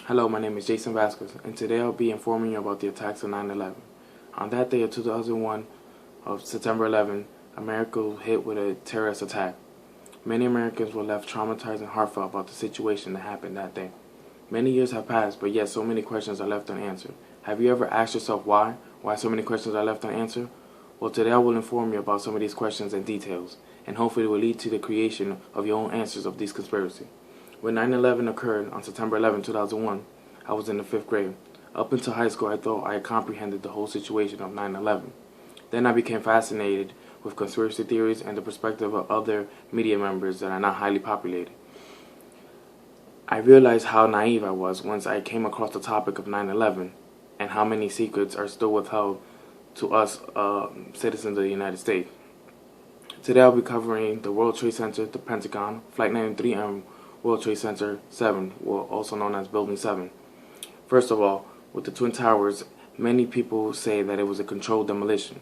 Hello, my name is Jason Vasquez, and today I'll be informing you about the attacks of 9/11. On that day of 2001, of September 11, America was hit with a terrorist attack. Many Americans were left traumatized and heartfelt about the situation that happened that day. Many years have passed, but yet so many questions are left unanswered. Have you ever asked yourself why? Why so many questions are left unanswered? Well, today I will inform you about some of these questions and details, and hopefully it will lead to the creation of your own answers of these conspiracy. When 9/11 occurred on September 11, 2001, I was in the 5th grade. Up until high school, I thought I comprehended the whole situation of 9/11. Then I became fascinated with conspiracy theories and the perspective of other media members that are not highly populated. I realized how naive I was once I came across the topic of 9/11 and how many secrets are still withheld to us citizens of the United States. Today I'll be covering the World Trade Center, the Pentagon, Flight 93, and World Trade Center 7, also known as Building 7. First of all, with the Twin Towers, many people say that it was a controlled demolition.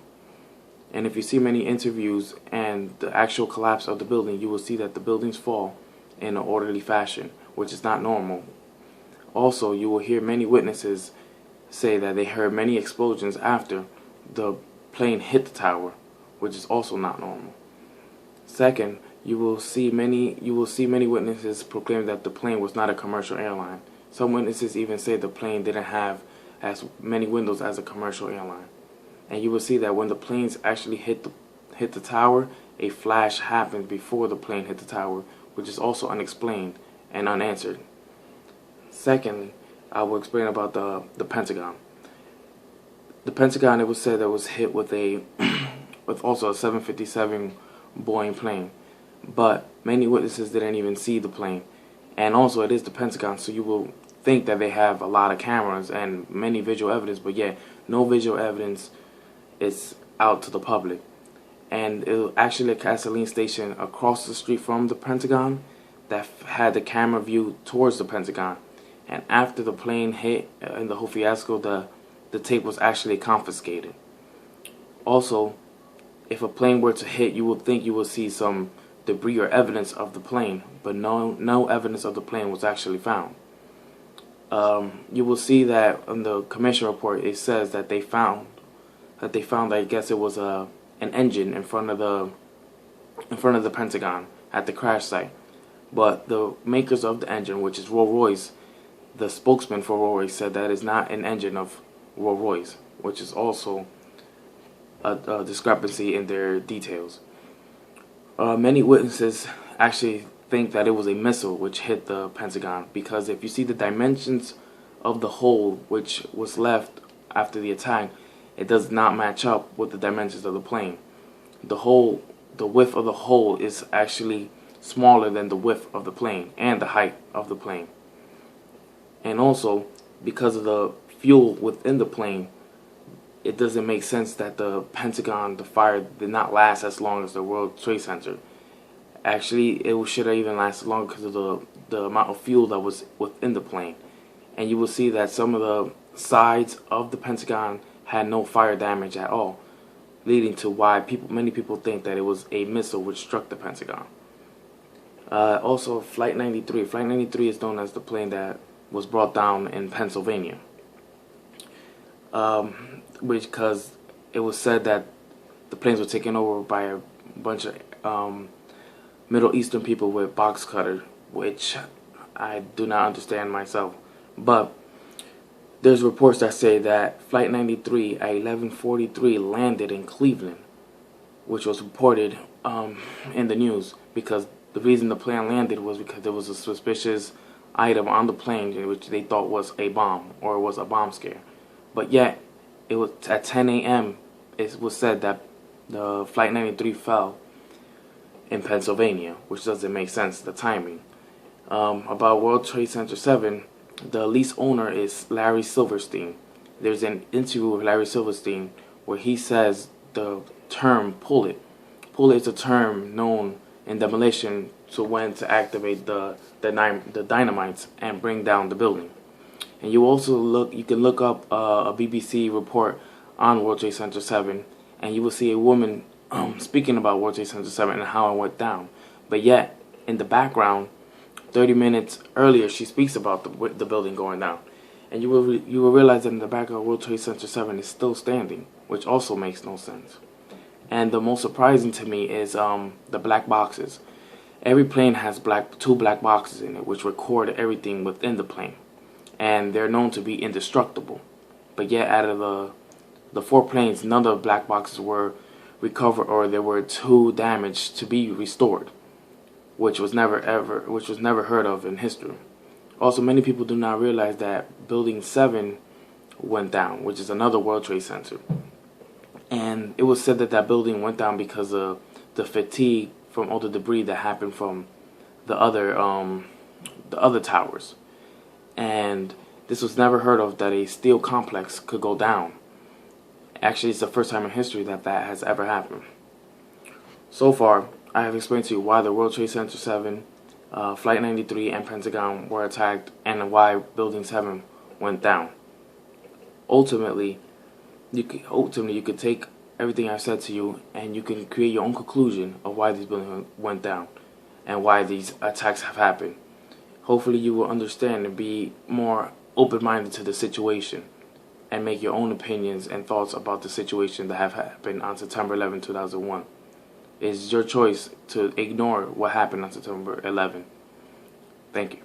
And if you see many interviews and the actual collapse of the building, you will see that the buildings fall in an orderly fashion, which is not normal. Also, you will hear many witnesses say that they heard many explosions after the plane hit the tower, which is also not normal. Second, you will see many witnesses proclaim that the plane was not a commercial airline. Some witnesses even say the plane didn't have as many windows as a commercial airline. And you will see that when the planes actually hit the tower, a flash happened before the plane hit the tower, which is also unexplained and unanswered. Secondly, I will explain about the Pentagon. The Pentagon, it was said that was hit with with also a 757 Boeing plane. But many witnesses didn't even see the plane. And also it is the Pentagon, so you will think that they have a lot of cameras and many visual evidence, but yet no visual evidence is out to the public. And it was actually a gasoline station across the street from the Pentagon that had the camera view towards the Pentagon. And after the plane hit in the whole fiasco, the tape was actually confiscated. Also, if a plane were to hit, you would think you would see some debris or evidence of the plane, but no evidence of the plane was actually found. You will see that in the commission report it says that they found I guess it was an engine in front of the Pentagon at the crash site. But the makers of the engine, which is Rolls-Royce, the spokesman for Rolls-Royce said that is not an engine of Rolls-Royce, which is also a discrepancy in their details. Many witnesses actually think that it was a missile which hit the Pentagon, because if you see the dimensions of the hole which was left after the attack, it does not match up with the dimensions of the plane. The width of the hole is actually smaller than the width of the plane and the height of the plane. And also, because of the fuel within the plane, it doesn't make sense that the Pentagon, the fire did not last as long as the World Trade Center. Actually, it should have even lasted longer because of the amount of fuel that was within the plane. And you will see that some of the sides of the Pentagon had no fire damage at all, leading to why many people think that it was a missile which struck the Pentagon. Also, Flight 93. Flight 93 is known as the plane that was brought down in Pennsylvania. Because it was said that the planes were taken over by a bunch of Middle Eastern people with box cutter, which I do not understand myself. But there's reports that say that Flight 93 at 11:43 landed in Cleveland, which was reported in the news, because the reason the plane landed was because there was a suspicious item on the plane which they thought was a bomb or was a bomb scare. But yet, it was at 10 a.m. it was said that the Flight 93 fell in Pennsylvania, which doesn't make sense, the timing. About World Trade Center 7, the lease owner is Larry Silverstein. There's an interview with Larry Silverstein where he says the term pull it. Pull it is a term known in demolition to when to activate the dynamites and bring down the building. And you can look up a BBC report on World Trade Center 7, and you will see a woman speaking about World Trade Center 7 and how it went down. But yet, in the background, 30 minutes earlier, she speaks about the building going down. And you will realize that in the back of World Trade Center 7 is still standing, which also makes no sense. And the most surprising to me is the black boxes. Every plane has two black boxes in it, which record everything within the plane, and they're known to be indestructible. But yet, out of the four planes, none of the black boxes were recovered, or they were too damaged to be restored, which was never heard of in history. Also, many people do not realize that Building 7 went down, which is another World Trade Center. And it was said that that building went down because of the fatigue from all the debris that happened from the other towers. And this was never heard of, that a steel complex could go down. Actually, it's the first time in history that that has ever happened. So far, I have explained to you why the World Trade Center 7, Flight 93, and Pentagon were attacked, and why Building 7 went down. Ultimately, you could take everything I've said to you, and you can create your own conclusion of why these buildings went down and why these attacks have happened. Hopefully you will understand and be more open-minded to the situation and make your own opinions and thoughts about the situation that have happened on September 11, 2001. It's your choice to ignore what happened on September 11. Thank you.